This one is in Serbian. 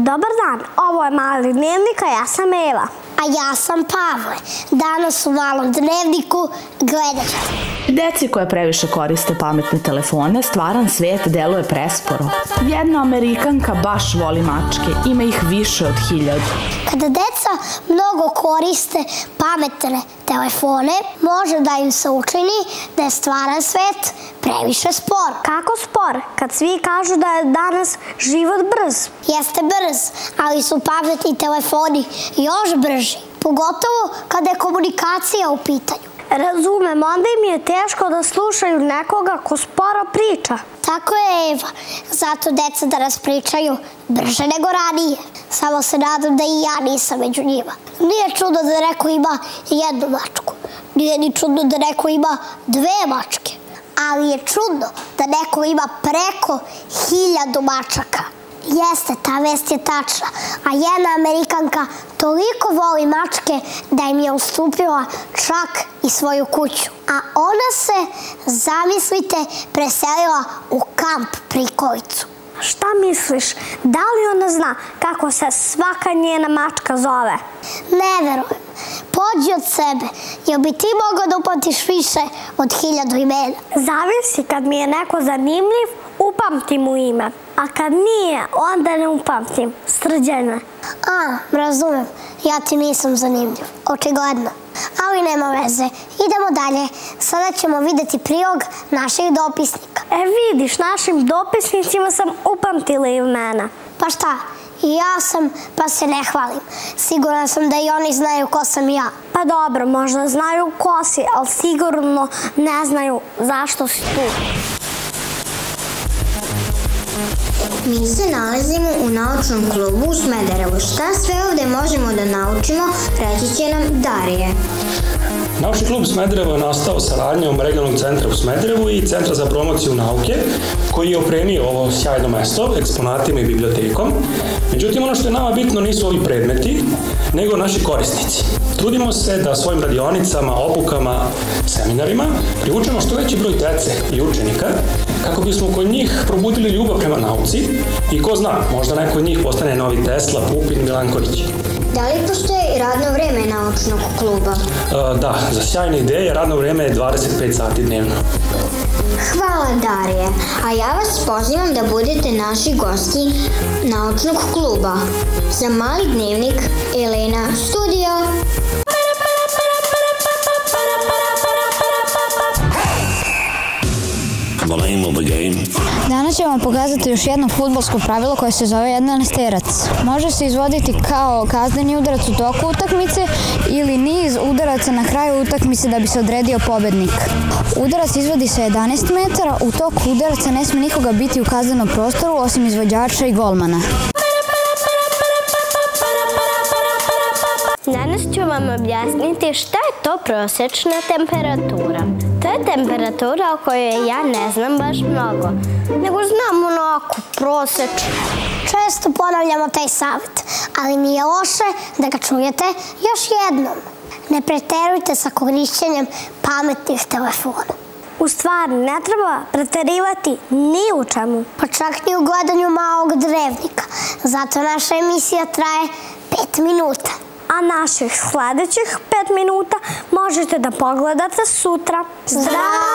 Dobar dan, ovo je Mali dnevnik, a ja sam Eva. A ja sam Pavle. Danas u Malom dnevniku gledat ćemo. Deci koja previše koriste pametne telefone, stvaran svet deluje presporo. Jedna Amerikanka baš voli mačke, ima ih više od 1000. Kada deca mnogo koriste pametne telefone, može da im se učini da je stvaran svet previše spor. Kako spor? Kad svi kažu da je danas život brz. Jeste brz, ali su pametni telefoni još brži. Pogotovo kada je komunikacija u pitanju. Razumem, onda im je teško da slušaju nekoga ko sporo priča. Tako je, Eva. Zato deca danas pričaju brže nego ranije. Samo se nadam da i ja nisam među njima. Nije čudno da neko ima jednu mačku. Nije ni čudno da neko ima 2 mačke. Ali je čudno da neko ima preko 1000 mačaka. Jeste, ta vest je tačna, a jedna Amerikanka toliko voli mačke da im je ustupila čak i svoju kuću. A ona se, zamislite, preselila u kamp prikolicu. Šta misliš, da li ona zna kako se svaka njena mačka zove? Ne verujem. Pođi od sebe, jel bi ti mogao da upamtiš više od 1000 imena? Zavisi, kad mi je neko zanimljiv, upamtim mu ime. A kad nije, onda ne upamtim. Srđana. Razumem. Ja ti nisam zanimljiv. Očigledno. Ali nema veze. Idemo dalje. Sada ćemo videti prilog naših dopisnika. Vidiš, našim dopisnicima sam upamtila imena. Pa šta? I ja sam, pa se ne hvalim. Sigurna sam da i oni znaju ko sam ja. Pa dobro, možda znaju ko si, ali sigurno ne znaju zašto si tu. Mi se nalazimo u naučnom klubu u Smederevu. Šta sve ovde možemo da naučimo, reći će nam Darije. Naučni klub Smederevo je nastao saradnjom Regionalnog centra u Smederevu i Centra za promociju nauke, koji je opremio ovo sjajno mesto eksponatima i bibliotekom. Međutim, ono što je nama bitno nisu ovi predmeti, nego naši korisnici. Trudimo se da svojim radionicama, opukama, seminarima privučemo što veći broj dece i učenika, kako bismo kod njih probudili ljubav prema nauci i ko zna, možda neko od njih postane novi Tesla, Pupin, Milanković. Da li postoji radno vreme naučnog kluba? Da, za sjajne ideje radno vreme je 25 sati dnevno. Hvala, Darije. A ja vas pozivam da budete naši gosti naučnog kluba. Za Mali dnevnik, Elena, studio. Danas ćemo vam pokazati još jedno fudbalsko pravilo koje se zove 11-terac. Može se izvoditi kao kazneni udarac u toku utakmice ili niz udaraca na kraju utakmice da bi se odredio pobednik. Udarac izvodi sa 11 metara, u toku udaraca ne sme nikoga biti u kaznenom prostoru osim izvođača i golmana. Danas ću vam objasniti šta je to prosječna temperatura. To je temperatura o kojoj ja ne znam baš mnogo, nego znam onako prosječno. Često ponavljamo taj savjet, ali nije loše da ga čujete još jednom. Ne preterujte sa korišćenjem pametnih telefona. U stvari, ne treba preterivati ni u čemu. Pa čak ni u gledanju Malog dnevnika. Zato naša emisija traje 5 minuta. A naših sledećih 5 minuta možete da pogledate sutra. Zdravo!